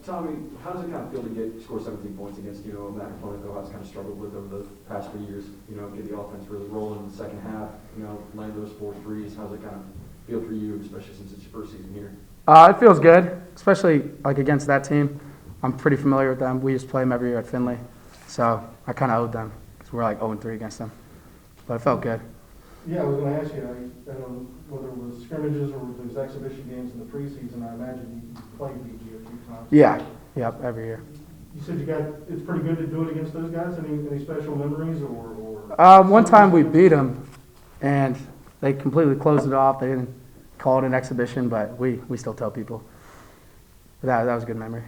Tommy, how does it kind of feel to score 17 points against, that opponent that Ohio's kind of struggled with over the past few years, get the offense really rolling in the second half, land those 4 threes? How does it kind of feel for you, especially since it's your first season here? It feels good, especially like against that team. I'm pretty familiar with them. We used to play them every year at Finley, so I kind of owed them because we're like 0-3 against them. But it felt good. Yeah, I was going to ask you, I don't know whether it was scrimmages or those exhibition games in the preseason. I imagine you played BG a few times. Yeah, yep, every year. You said it's pretty good to do it against those guys. Any special memories or? One time we beat them, and they completely closed it off. They didn't call it an exhibition, but we still tell people. But that was a good memory.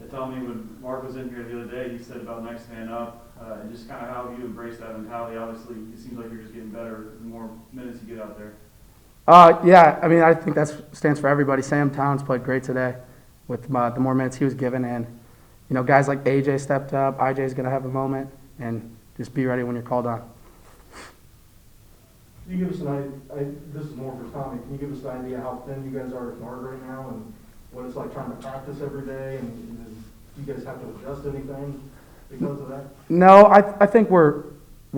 Yeah, tell me, when Mark was in here the other day, he said about next man up, and just kind of how you embrace that mentality. Obviously, it seems like you're just getting better the more minutes you get out there. Yeah, I mean, I think that stands for everybody. Sam Towns played great today with the more minutes he was given, and guys like AJ stepped up. IJ's going to have a moment, and just be ready when you're called on. Can you give us an idea? This is more for Tommy. Can you give us an idea how thin you guys are at guard right now, and what it's like trying to practice every day, and do you guys have to adjust anything because of that? No, I think we're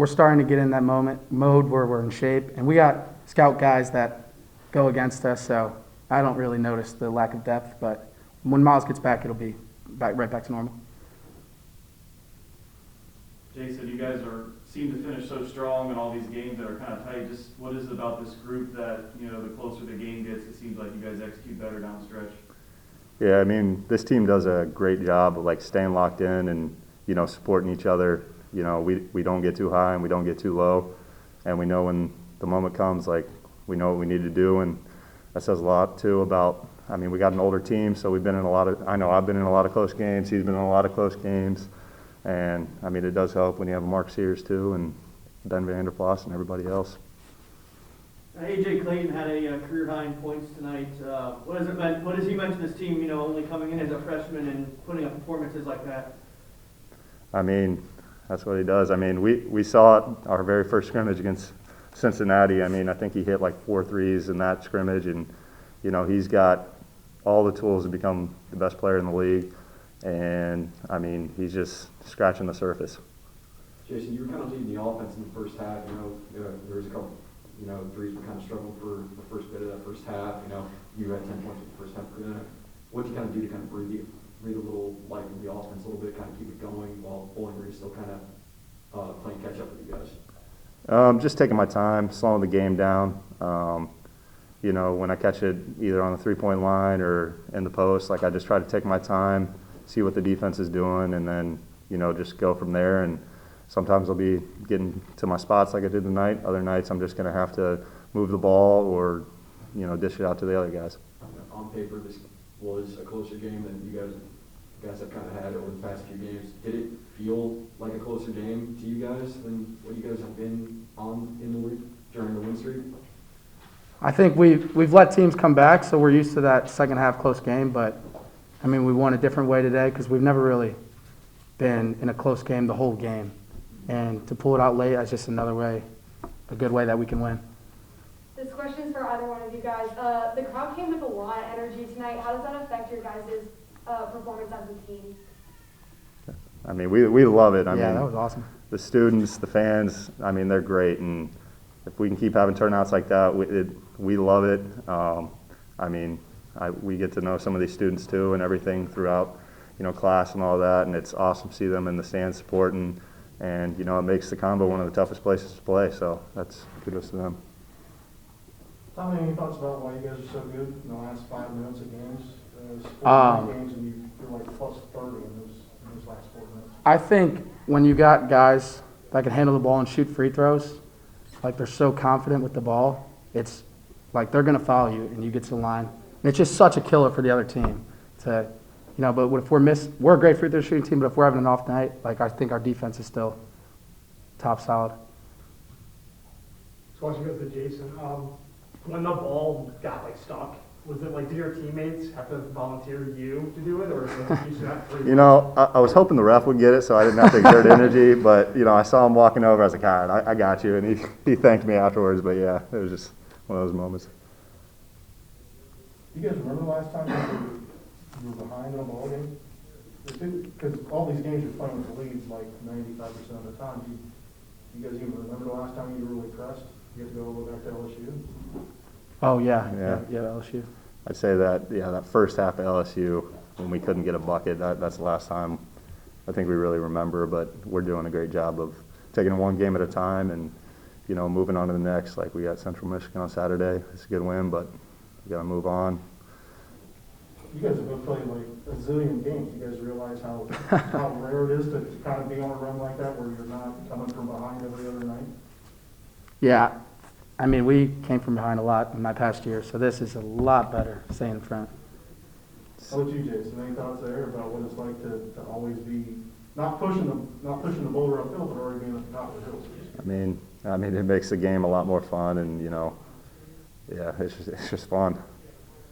starting to get in that mode where we're in shape, and we got scout guys that go against us, so I don't really notice the lack of depth. But when Miles gets back, it'll be right back to normal. Jason, you guys seem to finish so strong in all these games that are kind of tight. Just what is it about this group that, the closer the game gets, it seems like you guys execute better down the stretch? Yeah, I mean, this team does a great job of staying locked in and, supporting each other. We don't get too high and we don't get too low. And we know when the moment comes, we know what we need to do. And that says a lot, too, about, we got an older team, so we've been in I've been in a lot of close games. He's been in a lot of close games. And, it does help when you have Mark Sears, too, and Ben Vanderplas and everybody else. A.J. Clayton had a career high in points tonight. What does he mean to this team, only coming in as a freshman and putting up performances like that? That's what he does. We saw it our very first scrimmage against Cincinnati. I think he hit 4 threes in that scrimmage, and, he's got all the tools to become the best player in the league. And, he's just scratching the surface. Jason, you were kind of leading the offense in the first half. There was a couple, threes were kind of struggling for the first bit of that first half. You had 10 points in the first half. What did you kind of do to kind of breathe a little life into the offense a little bit, kind of keep it going while Bowling Green still kind of playing catch up with you guys? Just taking my time, slowing the game down. When I catch it either on the three-point line or in the post, I just try to take my time, see what the defense is doing, and then, just go from there. And sometimes I'll be getting to my spots like I did tonight. Other nights I'm just going to have to move the ball or, dish it out to the other guys. On paper, this was a closer game than you guys have kind of had over the past few games. Did it feel like a closer game to you guys than what you guys have been on in the league during the win streak? I think we've let teams come back, so we're used to that second half close game. But we won a different way today because we've never really been in a close game the whole game, and to pull it out late is just another way, a good way that we can win. This question is for either one of you guys. The crowd came with a lot of energy tonight. How does that affect your guys' performance as a team? We love it. Yeah, that was awesome. The students, the fans, they're great, and if we can keep having turnouts like that, we love it. We get to know some of these students too and everything throughout, class and all that, and it's awesome to see them in the stands supporting, and it makes the combo one of the toughest places to play, so that's kudos to them. Tommy, any thoughts about why you guys are so good in the last 5 minutes of games? 4 games, and you're plus 30 in those last 4 minutes. I think when you got guys that can handle the ball and shoot free throws, they're so confident with the ball, it's they're going to follow you and you get to the line. And it's just such a killer for the other team to, but if we're a great free throw shooting team, but if we're having an off night, I think our defense is still top solid. So watching go to Jason, when the ball got stuck, was it did your teammates have to volunteer you to do it, or you should have free? I was hoping the ref would get it, so I didn't have to exert energy. But I saw him walking over. I was like, all right, I got you, and he thanked me afterwards. But yeah, it was just one of those moments. You guys remember the last time you were behind in a ball game? Because all these games you're playing with the leads like 95% of the time. Do you guys even remember the last time you were really pressed? You have to go all the way back to LSU? Oh, yeah, Yeah. yeah, LSU. I'd say that, yeah, that first half of LSU, when we couldn't get a bucket, that's the last time I think we really remember, but we're doing a great job of taking it one game at a time and, you know, moving on to the next. Like we got Central Michigan on Saturday. It's a good win, but we got to move on. You guys have both played like a zillion games. You guys realize how rare it is to kind of be on a run like that where you're not coming from behind every other night? Yeah, I mean, we came from behind a lot in my past year, so this is a lot better staying in front. How about you, Jason? Any thoughts there about what it's like to always be not pushing the bowler uphill, but already being at the top of the hill? I mean, it makes the game a lot more fun, and you know, yeah, it's just fun.